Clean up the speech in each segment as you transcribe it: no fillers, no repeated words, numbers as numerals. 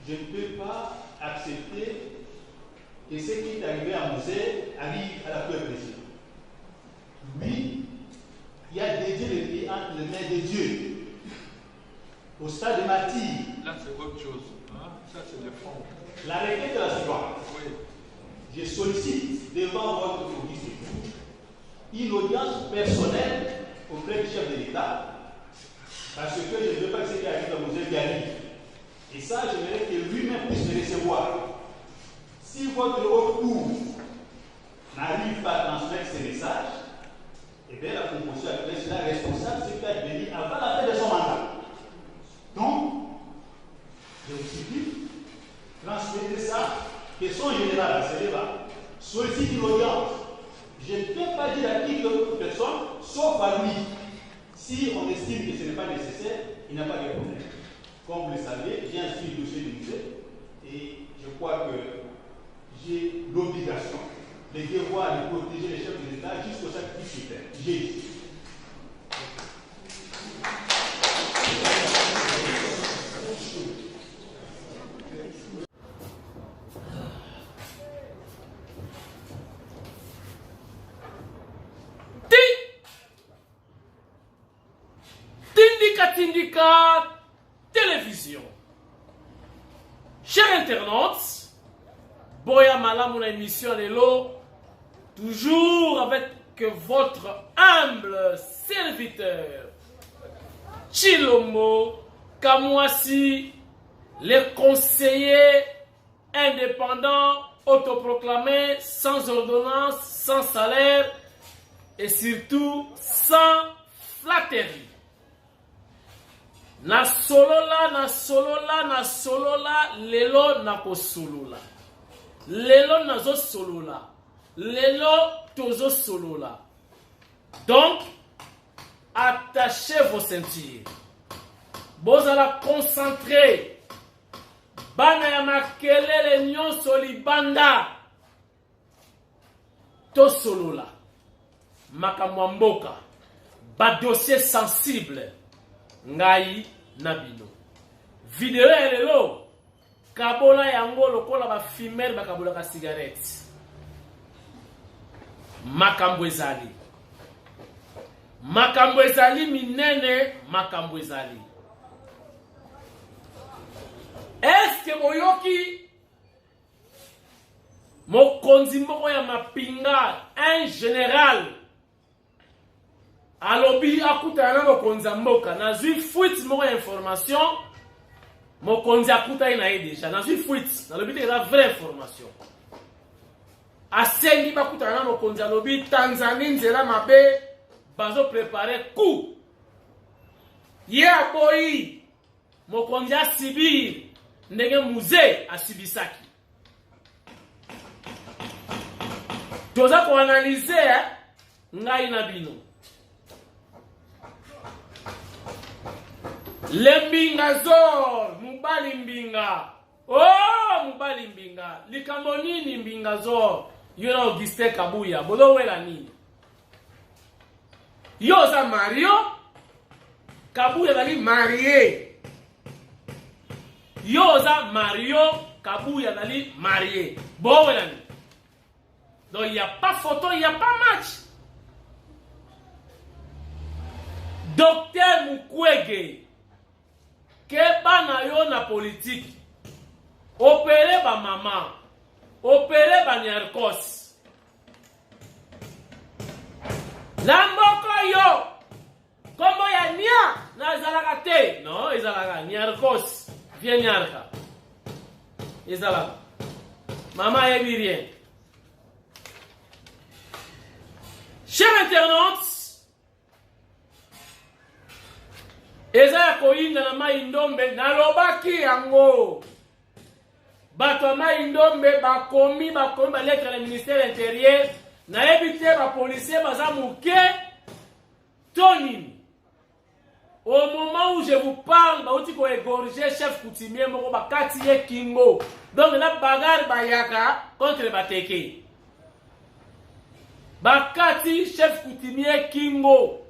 je ne peux pas accepter que ce qui est arrivé à Moselle arrive à la peuple président. Lui, il a dédié le pays entre les mains de Dieu. Au stade de martyr. Là, c'est autre chose. Hein? Ça, c'est le fond. La requête est la suivante. Oui. Je sollicite devant votre audience une audience personnelle auprès du chef de l'État, parce que je ne veux pas que ce qui arrive à Moselle qui arrive. Et ça, j'aimerais que lui-même puisse me recevoir. Si votre haute cour n'arrive pas à transmettre ces messages, eh bien la composition actuelle sera responsable de ce qui a advenu avant la fin de son mandat. Donc, je vous supplie, transmettez ça, question générale à ce débat, sollicite une audience. Je ne peux pas dire à qui que d'autres personnes, sauf à lui. Si on estime que ce n'est pas nécessaire, il n'y a pas de problème. Comme vous le savez, j'ai inscrit le dossier du musée et je crois que j'ai l'obligation, le devoir de protéger les chefs de l'État jusqu'au sacrifice suprême. J'ai dit. Tindika télévision. Chers internautes, Boya Malam, mon émission est là, toujours avec votre humble serviteur Chilomo Kamouassi, les conseillers indépendants, autoproclamés, sans ordonnance, sans salaire et surtout sans flatterie. Na solola, lelo na ko solola. Lelo na zo solola. Lelo tozo solola. Donc, attachez vos ceintures. Bozala concentré. Bana ya makelele nyonso libanda. To solola. Makamwa mboka. Ba dossier sensible. Ngai Nabino. Vidéo elelo kabola yango lokola ba fumeur ba kabola ka cigarette. Makambo ezali. Makambo ezali minene, makambo ezali. Est-ce que boyoki mokonzi moko ya mapinga un général alobi akuta na mokonzi mboka nazwi fuite moko ya information mokonzi akuta ina ye déjà nazwi fuite nalobi te la vraie information asengi bakuta na mokonzi alobi Tanzanie nzela mabe bazo préparer coup ye aboyi mokonzi asibir ndenge musée asibisaki toza ko analyser ngai na bino Lembinga zor, mubali mbinga. Oh, mubali mbinga. Likambo nini mbinga zor? Yona Auguste Kabuya, bodo wela nini? Yoza Mario, Kabuya dali marié. Yoza Mario, Kabuya dali marié. Bodo wela nini? Donc il n'y a pas photo, il n'y a pas match. Docteur Mukwege. Keba na yo na politique. Opéré ba maman. Opéré ba Nyarkos. Lamboko yo. Kombo ya nia na zalaka te. Non, ezalaka Nyarkos. Viens Nyarka. Ezalaka. Maman yebi rien. Chers internautes, Eza koinda na maindombe nalobaki yango. Bato maindombe bakomi ba lettre na ministère intérieur na ebité ba policier baza muke Tony. Au moment où je vous parle, ba uti ko égorger chef coutumier moko ba katiye kingo. Donc la bagarre bayaka contre Bateke. Ba kati chef coutumier kingo.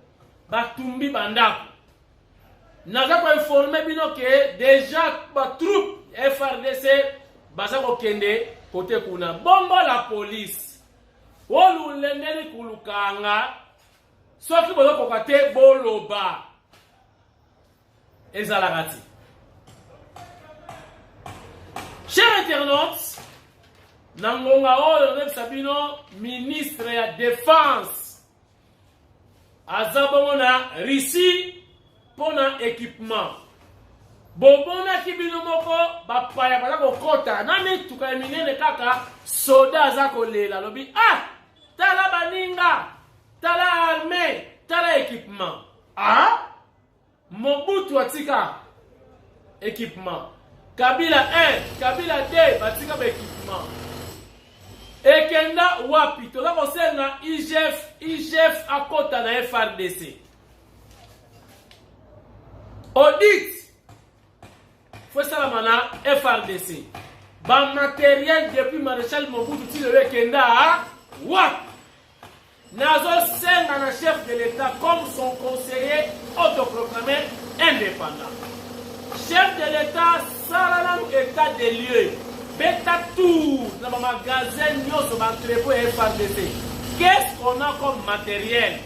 Batumbi bandako. Naza ko informer bino que déjà ba troupe FRDC baza kokende kote kuna bongo la police olulendeli kulukanga soki bozo kokate boloba ezalaka ti. Chers internautes, nangonga oyo Sabino, ministre ya défense azabongo na Russie pona équipement. Bobona kibino moko bapaya bala kokota na mituka ya minene kaka soda aza kolela lobi tala baninga tala armée tala équipement Mobutu atika équipement Kabila 1 Kabila 2 batika ba équipement ekenda wapi toza kosenga IGF akota na FRDC audit faut ça mana FRDC ba matériel depuis maréchal Mobutu ti le kenda what nazo senga na chef de l'état comme son conseiller autoproclamé indépendant. Chef de l'état sala état des lieux beta tout dans ma magasin nyoso ba entrepôt FRDC. Qu'est-ce qu'on a comme matériel?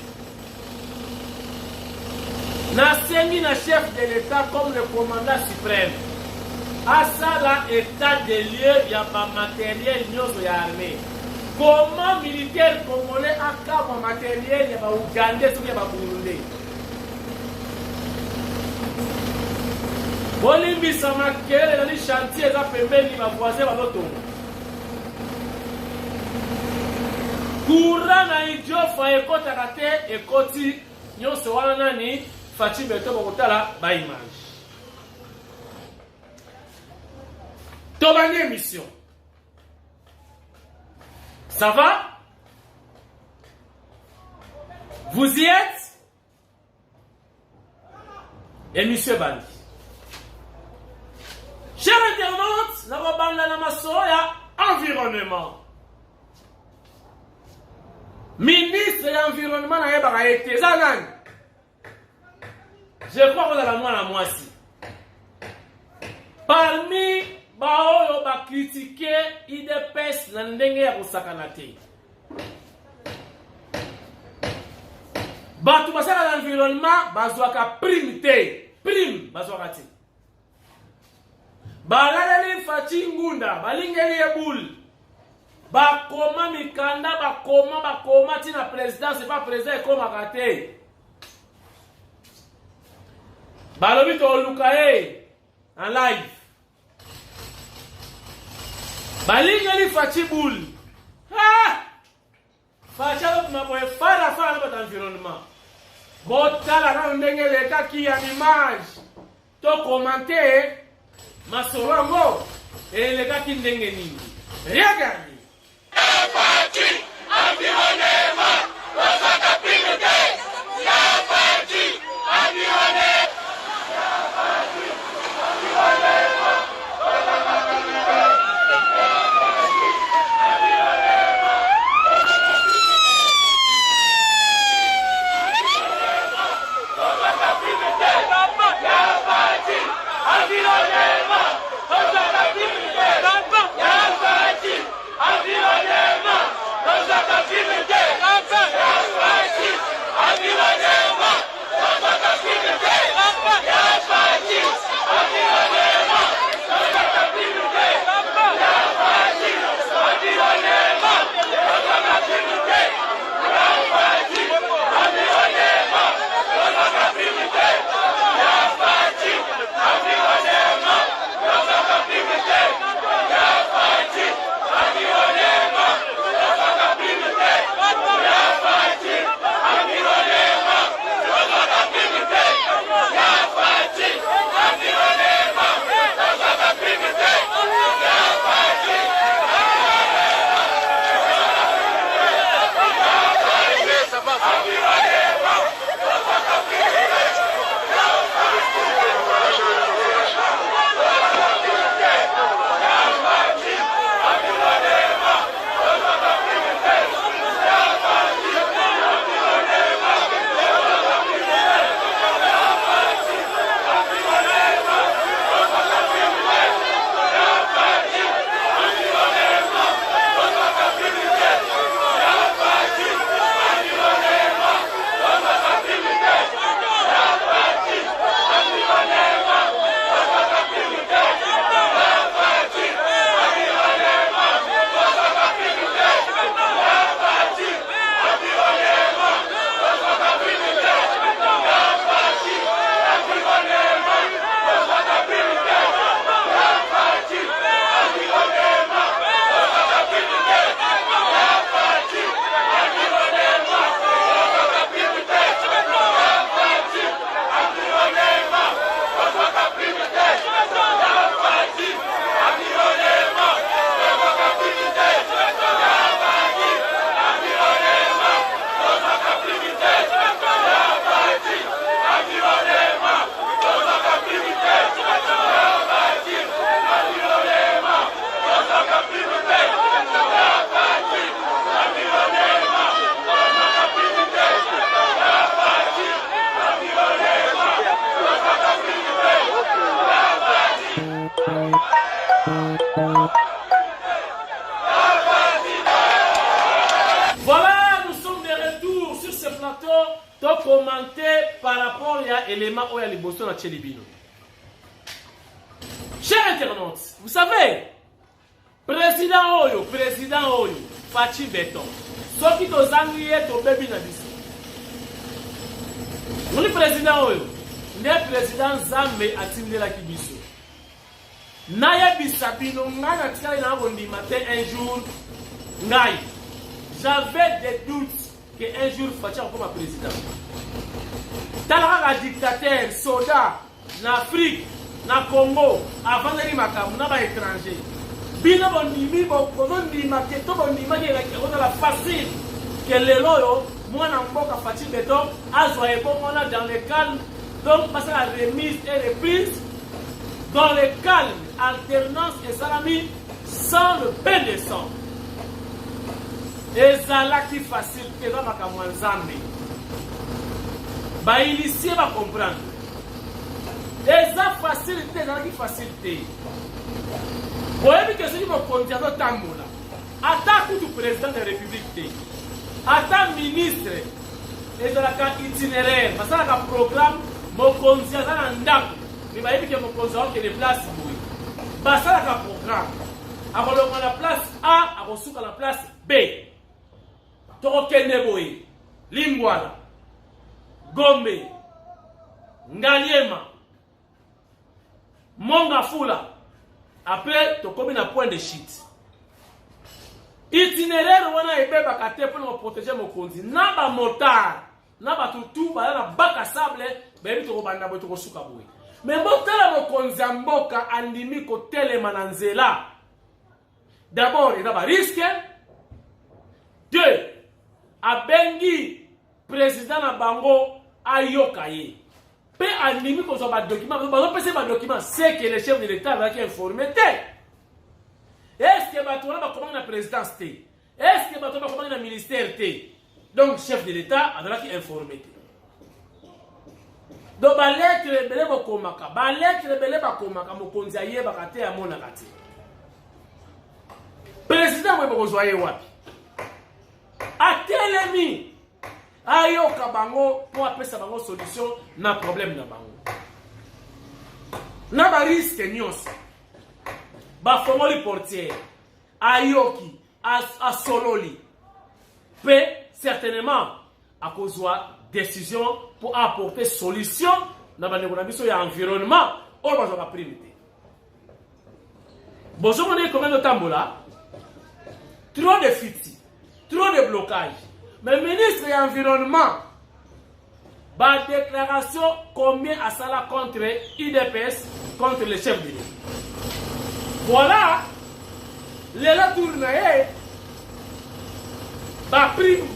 Nasengi na chef de l'état comme le commandant suprême. À ça là, état des lieux, il y a pas matériel, il y a armée. Comment militaire congolais a comme matériel, il y a pas Ougandais, il y a pas Burundais. Bolimbi sama kele na li chantier za pembeni ba voisin ba loto. Courant na idiofa ekota kate ekoti nyonso wana nani Fachi beto bokotala ba image. Tobani émission. Ça va? Vous y êtes? Émission Bandi. Chers internautes, nous avons la masoya environnement. Ministre de l'environnement n'a pas été. Je crois que vous allez la moi aussi. Parmi baoyo ba critiquer IDPS na ndenge ya kosakanate. Batu basala l'environnement bazwaka prime te. Prime bazwaka te. Balaleli Fachi Ngunda, balingeli Eboul. Bakoma mikanda, bakoma tina président, c'est pas président comme akate. Balobi to lukae en live. Balingeli Fachi Boul. Fachi na boye fara dans l'environnement. Botala na ndenge leka ki ya image. To commenter Masorango et les gars qui ndenge nini. Regardez. Environnement, Voilà, nous sommes de retour sur ce plateau pour commenter par rapport à l'élément où il y a les bossons à Tchelibino. Chers internautes, vous savez, président Oyo, Fachi Beton, ceux qui ont zangué ton bébé na biso. Le président Oyo, le président Zambe a timé la kibiso. Naya Bisabino, Nana Tkali na Rondi matin un jour, Ngai. J'avais des doutes qu'un jour Fachi va comme président. Talara dictateur, soldat, en Afrique, na Congo, avant d'aller makam, na ba étranger. Bino bondimi bondima ke to bondima ke la facile que les loyo moi na mboka Fachi Beton azwa ebo mona dans le calme, donc passer la remise et reprise dans le calme, alternance et salami sans le pain de sang. Et ça là qui facile que dans makamwa nzambe. Ba initié va comprendre. Et ça facilité, ça qui facilité. Vous voyez que ce qui me contient dans Tambola. Attaque tout président de la République. Attaque ministre. Et dans la carte itinéraire. Parce que le programme, mon contient dans Ndako. Mais vous voyez que mon contient que les places. Parce que le programme. Avant de la place A, avant de la place B. Torokene Boy. Lingwala. Gombe. Ngaliema. Mongafula. Après, tu as un point de shit. Itinéraire, on a été bakate pour nous protéger mon conduit. Naba motard, naba tout, na baka sable, ben tu robanda boy tu suka boy. Mais motard mon conduit mboka andimi ko tele mananzela. D'abord, il y a un risque. Deux, abengi président na bango ayokaye. Pe andimi ko so ba document, ba pese ba document, c'est que le chef de l'État va qui informer. Est-ce que bato na ba commande la présidence té? Est-ce que bato na commande la ministère té? Donc chef de l'État a qui informer. Donc ba lettre belé ba komaka, ba lettre belé ba komaka mo konzi aye ba kate ya mona kate. Président webo kozwaye wapi? Atelemi ayoka bango pour appeler ça bango solution na problème na bango. Na ba risque nyonso. Ba fongoli portière ayoki a sololi. Peut certainement à cause décision pour apporter solution na ba nekonabiso ya environnement o ba zo priorité. Bonjour on est comment de tambola? Trop de fiti, trop de blocage. Mais le ministre de l'Environnement, la déclaration combien à ça contre IDPS, contre le chef de l'État. Voilà, les la tournée, la prime,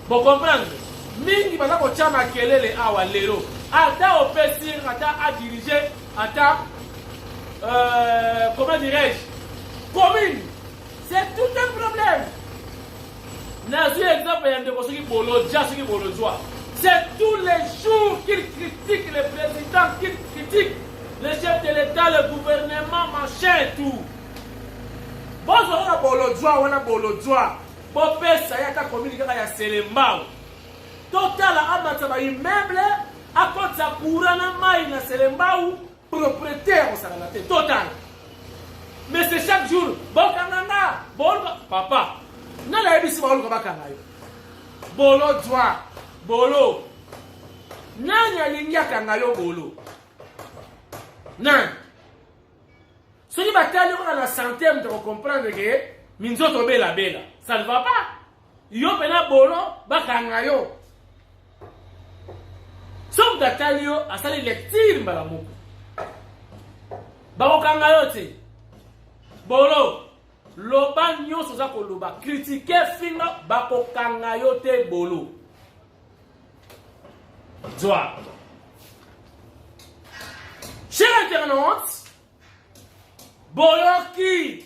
vous comprenez? Mingi bana ko chama kelele awa lelo. Ata opesi, ata a diriger, ata comment dirais-je? Commune. C'est tout un problème. C'est tous les jours qu'il critique le président, qu'il critique le chef de l'État, le gouvernement, machin et tout. Bon, on a bolodjoa. Bon, ça y a ta commune qui a Selembao. Total, à immeuble, à côté de sa courana maï na Selembao, propriétaire au Sagalate. Total. Mais c'est chaque jour. Bon, kananga, bon, papa. Non, la ebisi ba oluka bakanga yo. Bolo dwa, bolo. Nanya lingia kanga yo bolo. Nan. Ce qui va t'aller dans la santé, tu vas comprendre que minzoto bela bela. Ça ne va pas. Yo pena bolo bakanga yo. Sauf d'atalio à ça les lectures mbalamuko. Ba kanga yo te. Bolo. Loba nyonso za koloba critiquer finga bako kanga yo te bolo. Joa. Chers internautes, Boyoki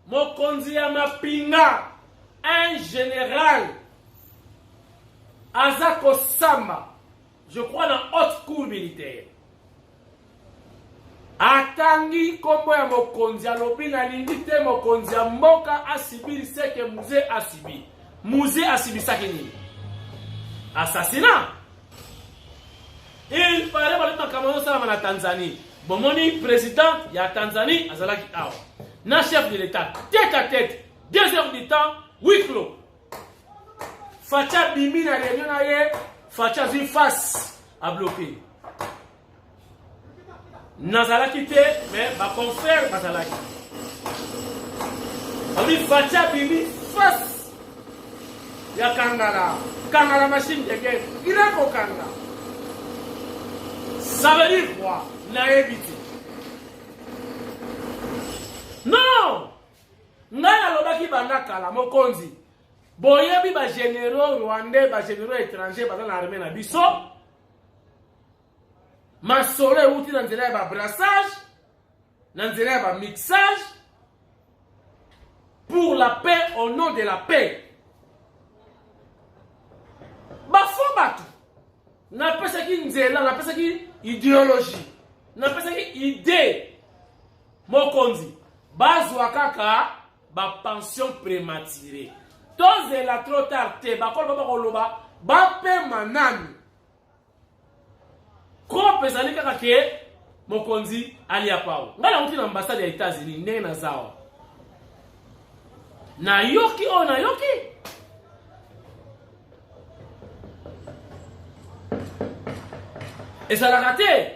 Mokonzi ya Mapinga, un général Azako Samba, je crois dans haute cour militaire. atangi kombo ya mokonzi alobi na lingi te mokonzi ya mboka asibiri seke muze asibi. Muze asibisaki nini? Assassinat. Il paraît que le Cameroun ça na Tanzanie. Bomoni président ya Tanzanie azalaki awa. Na chef de l'état tête à tête 2 heures du temps huis clos. Facha bimi na réunion na ye Facha zui face à bloquer. Nazalaki te mais ba confrère bazalaki. Oli Facha bimi face ya Kangala machine de guerre. Il a ko Kanga. Ça veut dire quoi? Naïvité. Non! Naya lobaki bandaka la mokonzi. Boyebi ba généraux rwandais, ba généraux étrangers dans l'armée na biso. Masole uti na nzela ba brassage, na nzela ba mixage pour la paix au nom de la paix. Ba fo batu. Na pesa ki nzela, na pesa ki idéologie. Na pesa ki idée. Mokonzi. Bazwa kaka ba pension prématurée. Toze la trop tard te ba kolo ba koloba ba pe manami. Ko pesa ni kaka ke mokonzi ali apao. Ngala muti na ambassade ya États-Unis ndenge na zawa. Na yoki o na yoki. Et ça l'a raté.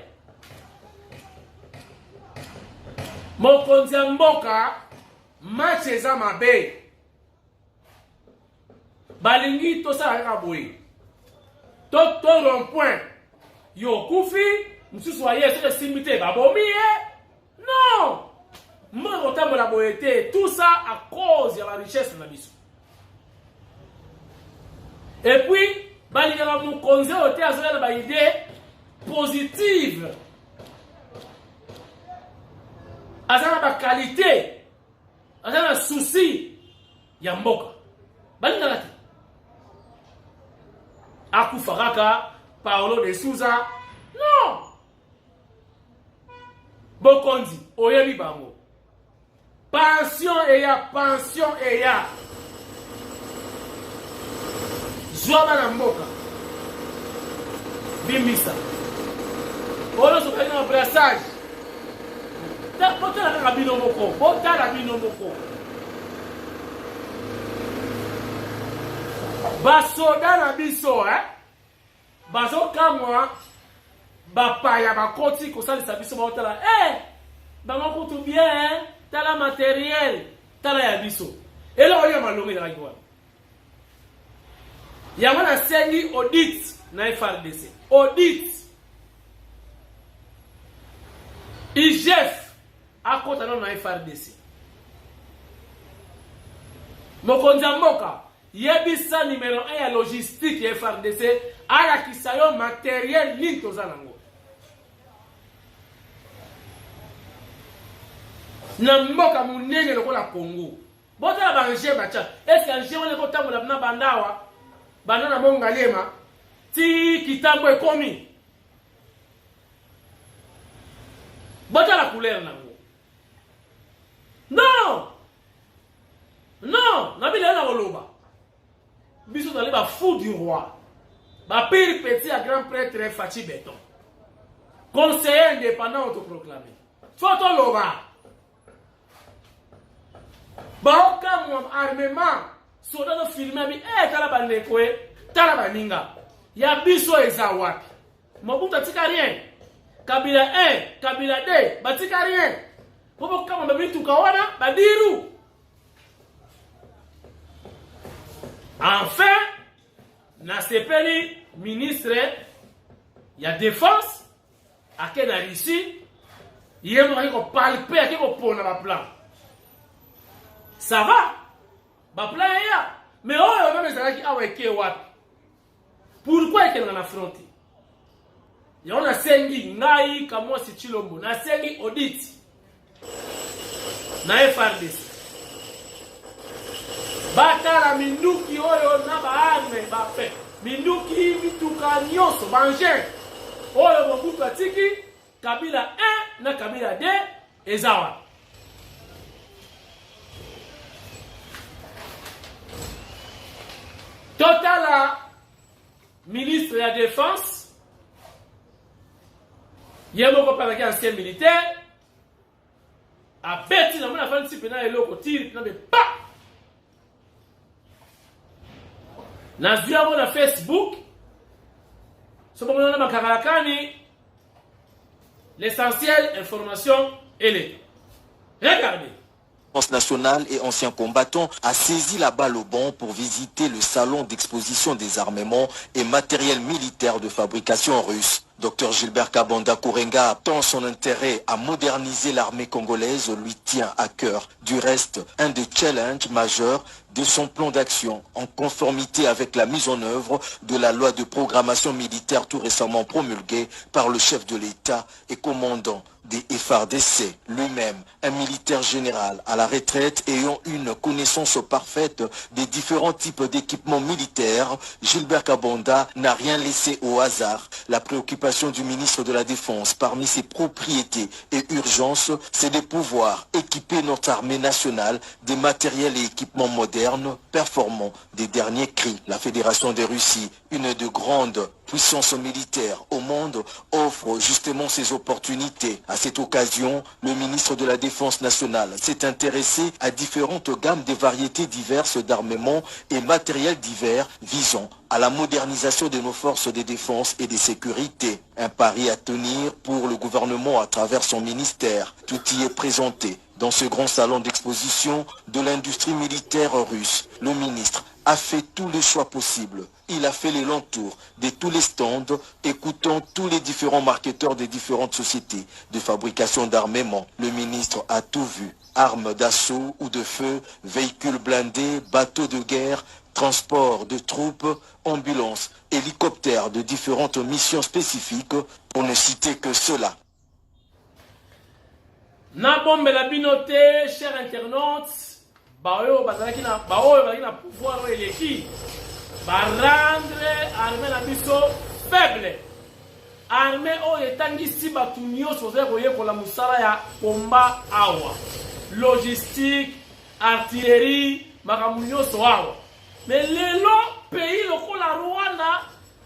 Mokonzi ya mboka match eza mabe. Balingi to sa kaka boye. To rond-point. Yo kufi, msusu wa yeso de simité babomi non. Moi otambo la boyete, tout ça à cause de la richesse de la biso. Et puis balingi la mokonzi ote azoya ba idée positive. Azana ba qualité. Azana souci ya mboka. Balinga lati. Akufaraka Paulo de Souza. Non. Bokonzi oyebi bango. Pension eya. Zwa na mboka. Bimbisa. Olo sokali na brassage. Ta pota la bino moko. Pota la bino moko. Basoda na biso bazo kamwa bapaya bakoti kosalisa biso baotala bango kutu bien tala matériel tala ya biso elo oyo malongi na kiwa ya wana sengi audit na FRDC audit IGF akota na FRDC mokonzi mboka yebisa numéro 1 ya logistique ya FRDC ala kisayo matériel nini toza nango na mboka munene lokola Congo bota banje bacha est-ce anje wale ko tambola na bandawa banana mongalema ti kitambo ekomi bota la couleur nango non nabila na koloba biso dans les fou du roi. Ba pire petit à grand prêtre Fachi Béton. Conseiller indépendant autoproclamé. Photo loba. Ba oka armement soda no filmer bi tala bande ko tala baninga. Ya biso eza wapi. Mobutu tika rien. Kabila 1, Kabila 2, batika rien. Popo kama babitu kawana badiru. Enfin, na sepeli ministre ya défense ake na Russie yemo ko palper ake ko pona ba plan. Ça va? Ba plan ya. Mais oyo même ezalaki aweke wapi? Pourquoi eke na affronter? Ya ona sengi ngai kamwa si Chilombo na sengi audit na FRDC. Batala minduki oyo na baarme bafe. Minduki mituka nyonso banje. Oyo Mobutu atiki Kabila 1 na Kabila 2 ezawa. Totala ministre de la Défense, Yemoko Paraki ancien militaire, a bêti dans mon affaire de pena et l'eau tire, mais pas. Na zuya na Facebook, ce moment là makarakani, l'essentiel information elle est. Regardez. Nationale et ancien combattant a saisi la balle au bond pour visiter le salon d'exposition des armements et matériel militaire de fabrication russe. Dr Gilbert Kabanda Kourenga, tant son intérêt à moderniser l'armée congolaise lui tient à cœur. Du reste, un des challenges majeurs de son plan d'action, en conformité avec la mise en œuvre de la loi de programmation militaire tout récemment promulguée par le chef de l'État et commandant des FARDC, lui-même un militaire général à la retraite ayant une connaissance parfaite des différents types d'équipements militaires. Gilbert Kabanda n'a rien laissé au hasard. La préoccupation du ministre de la Défense parmi ses propriétés et urgences, c'est de pouvoir équiper notre armée nationale des matériels et équipements modernes, performants des derniers cris. La Fédération de Russie, une des grandes puissances militaires au monde, offre justement ces opportunités. À cette occasion, le ministre de la Défense nationale s'est intéressé à différentes gammes de variétés diverses d'armements et matériels divers visant à la modernisation de nos forces de défense et de sécurité. Un pari à tenir pour le gouvernement à travers son ministère. Tout y est présenté dans ce grand salon d'exposition de l'industrie militaire russe. Le ministre a fait tous les choix possibles. Il a fait les longs tours de tous les stands, écoutant tous les différents marketeurs des différentes sociétés de fabrication d'armement. Le ministre a tout vu. Armes d'assaut ou de feu, véhicules blindés, bateaux de guerre, transport de troupes, ambulances, hélicoptères de différentes missions spécifiques, pour ne citer que cela. Na bombe la binoté, chers internautes, baoyo bazalaki na pouvoir eleki, ba rendre armée na biso faible. Armée o etangisi batu nyonso koye kola musala ya komba awa. Logistique, artillerie, makambo nyonso awa. Mais lelo pays lokola Rwanda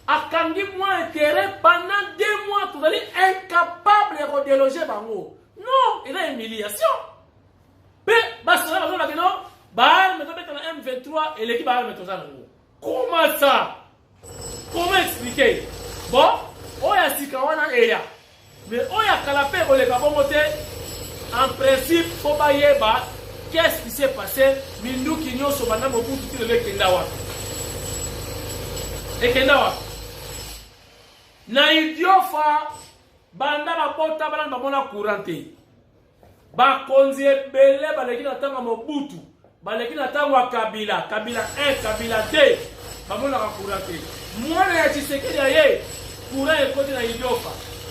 akandi moins intérêt pendant 2 mois, tout allez incapable de déloger bango. Non, il y a une humiliation. Mais, M23 et l'équipe comment ça? Comment expliquer? Bon, on y a Sikawana et ya. Mais on y a Kalapé ou les Kabomote. En principe, il faut pas y avoir. Qu'est-ce qui s'est passé? Mindu Kinyo Sobana Mobutu qui le Kendawa. Et Kendawa. Na idiofa. Banda bapota bana bamona courante bakonzi ebele baleki na tanga Mobutu baleki na tanga Kabila 1 Kabila 2 bamona ka courante mwana ya Tshisekedi aye courant ekoti na idiofa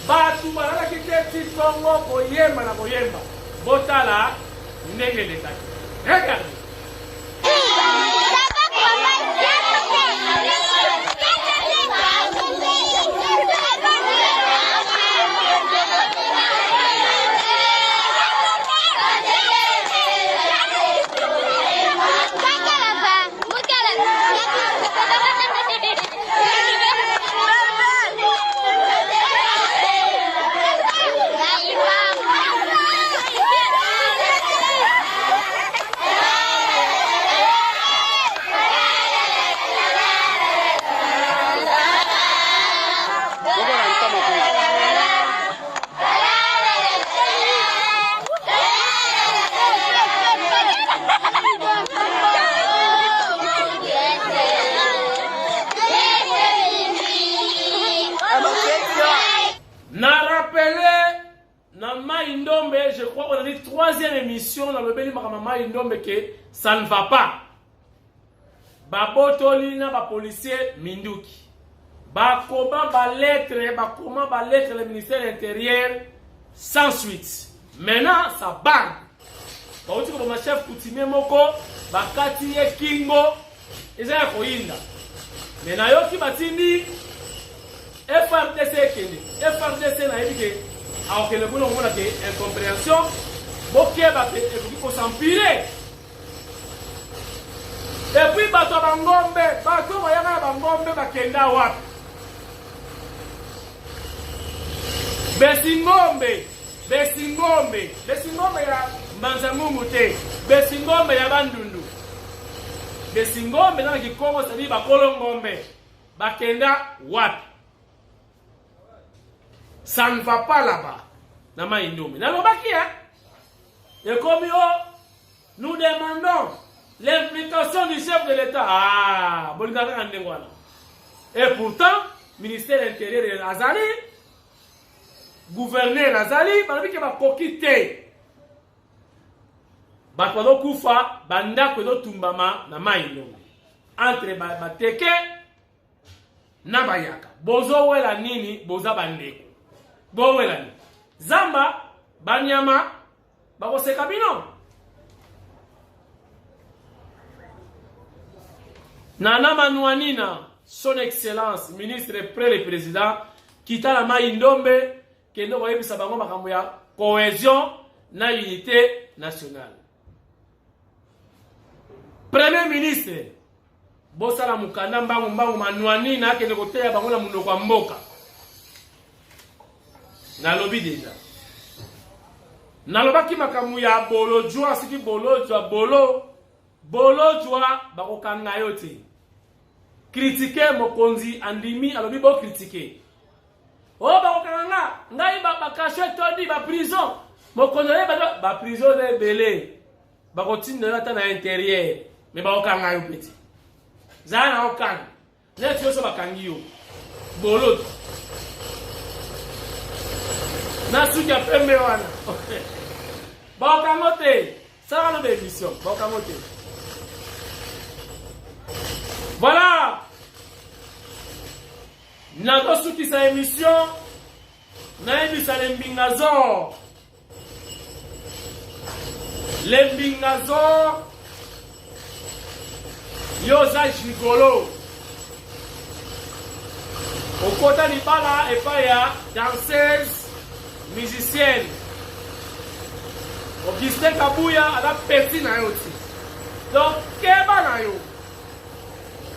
batu balaka kiteti Kongo koyemba na koyemba botala ndenge letaki. Regarde. Je crois qu'on a dit 3e émission dans le Béli Makamama Indombe que ça ne va pas. Babotolina, ba policier Minduki. Bakoma, ba lettre, bakoma, ba lettre le ministère de l'Intérieur sans suite. Maintenant, ça barre. Bah, on dit que mon chef coutumier Moko, bakati ye Kingo, ils ont koinda. Maintenant, yo ki batindi, FRDC kende. FRDC na yebike. alors que le boulot on a des incompréhension bokeba pe ekoki kosampire. Et puis bato bangombe bato bayanga bangombe bakenda wapi besingombe ya Mbanzamungu te, besingombe ya Bandundu, besingombe na Kikongo sabi bakolongombe bakenda wapi. Ça ne va pas là-bas. Na Mai-Ndombe. Na lobaki et comme nous demandons l'implication du chef de l'État. Ah, bolingaka ndengwana. Et pourtant, ministère de l'Intérieur Azali, gouverneur Azali, balabiki ba kokite. Bakwado kufa banda kwedo tumbama na Mai-Ndombe. Entre bateke na bayaka. Bozo wela nini boza bandeko. Bowela ni Zamba banyama bakoseka bino. Nana Manuanina, son excellence ministre près le président kita la Mai-Ndombe kendo ko yebisa bango makambo ya cohésion na unité nationale. Premier ministre bosala mukanda mbangu Manuanina kendo koteya bango na munoko wa mboka. Nalobi deja nalobaki makamu ya bolojwa siki bolojwa bolojwa bakokanga yo te critiquer mokonzi andimi alobi bo critiquer o bakokanga ngai bakashe todi ba prison mokonzi ba prison de belé bakotinda ata na intérieur mais bakokanga yo petit zana okanga neto so bakangi yo bolojwa Nasuka pembe wana. Bakamote. Ça va le émission. Bakamote. Voilà. Nasuki sa émission. Naibisa lembingazo. Lembingazo. Yoza Jigolo. Au côté du bala et pas ya danseuse. Musicienne Augustin Kabuya a la petit na yo ti. Donc keba na yo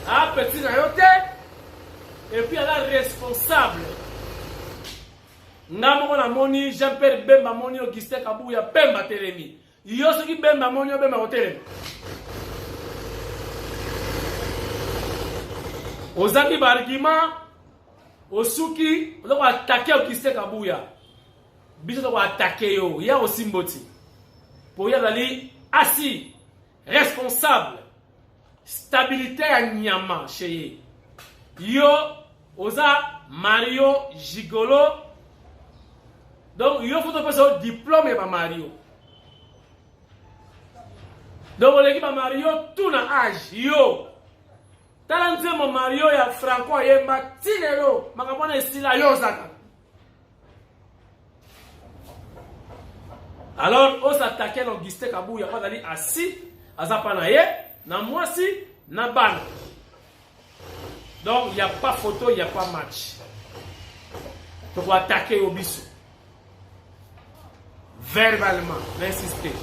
a petit na yo te et puis elle est responsable. Ngamo na moni Jean-Pierre Bemba moni Augustin Kabuya Bemba telemi. Yo soki Bemba moni Bemba hotel. Ozaki bargima osuki on va attaquer Augustin Kabuya. Biso to attaquer yo ya osimboti pour ya dali assis responsable stabilité ya nyama chez yo oza Mario Gigolo donc yo faut passer au diplôme ba Mario donc l'équipe ba Mario tout na âge yo talanze mo Mario ya Franco yemba tinelo makabona esila yo zaka. Alors, on s'attaquait à Augustin Kabuya, on a dit assis, à Zapanaye, na Mwasi, na Ban. Donc, il n'y a pas photo, il n'y a pas match. Donc, on va attaquer au biso. Verbalement, l'insister.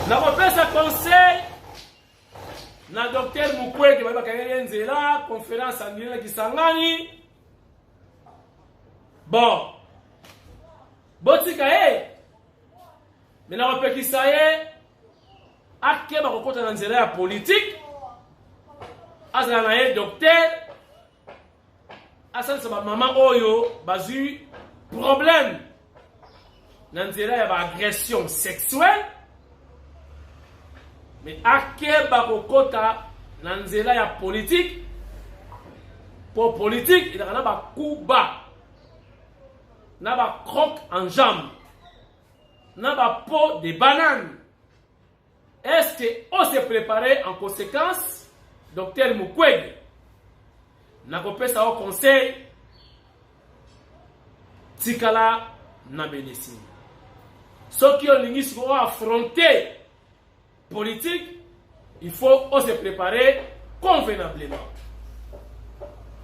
Na repère sa conseil, na docteur Mukwege, qui va y avoir conférence en Guinée qui s'engage. Bon. Botika mais na repekisa ake ba kokota na nzela ya politique azala na docteur asansa ba mama oyo bazu problème na nzela ya ba agression sexuelle mais ake ba kokota na nzela ya politique pour politique il y a ba kuba n'a pas croque en jambe, n'a pas peau de banane. Est-ce qu'on s'est préparé en conséquence, docteur Mukwege? N'a pas fait ça au conseil, Tikala na médecine. Ceux qui ont affronté politique, il faut se préparer convenablement.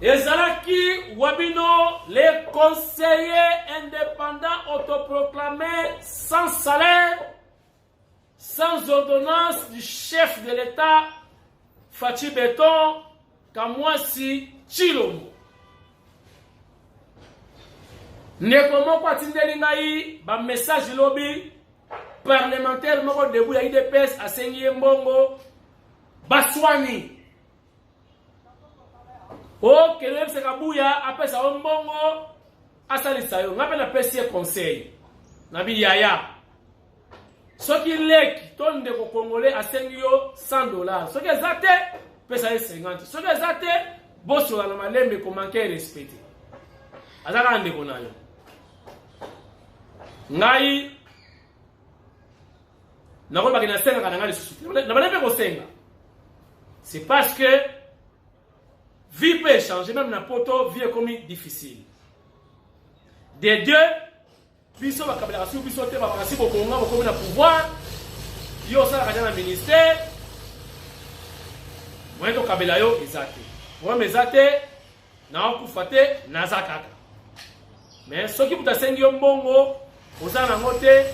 Ezalaki Wabino, les conseillers indépendants autoproclamés sans salaire, sans ordonnance du chef de l'État, Fachi Beton, Kamwasi Chilombo. Nekomo kwa tindeli ngai, ba message lobby, parlementaire moko debout ya IDPS, asengi mbongo, baswani. O kelem se kabuya apesa mbongo asalisa yo ngape na pesi conseil na bi yaya soki leki tonde ko congolais asengi yo $100 soki ezate pesa 50 soki ezate boso na malembe ko manquer respect azaka ande ko nayo ngai na ko bakina senga kana ngali susu na balembe ko senga c'est parce que vie peut changer, même na poto, vie est comme difficile. Des deux, biso ba kabela kasi biso te ba kasi ko konga ko na pouvoir, yo sa ka na ministère. Moi to kabela yo ezate. Moi mezate na ku fate na zakaka. Mais soki buta sengi yo mbongo, ozana ngote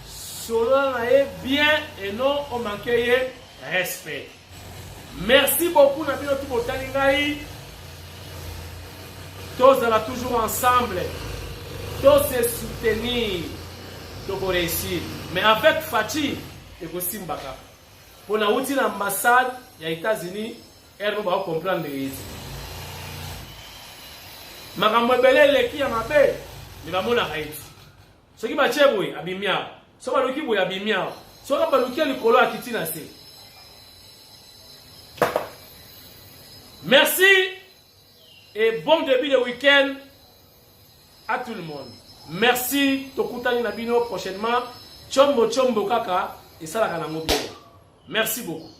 solo na e bien et non au manquer respect. Merci beaucoup, Nabino Tubotalingaï. Tous allons toujours ensemble. Tous se soutenir. Tous réussir. Mais avec Fachi, et aussi Mbaka. Pour la outil l'ambassade des États-Unis, elle va comprendre les risques. Makamwebele leki ya mabe, ni bamona Haiti. Ce qui m'a cheboué, abimia. Ce qui m'a luki boué, abimia. Ce qui m'a luki likolo akitina se. Merci et bon début de week-end à tout le monde. Merci, Tokutani Nabino prochainement. Chombo kaka et ça la kanango bien. Merci beaucoup.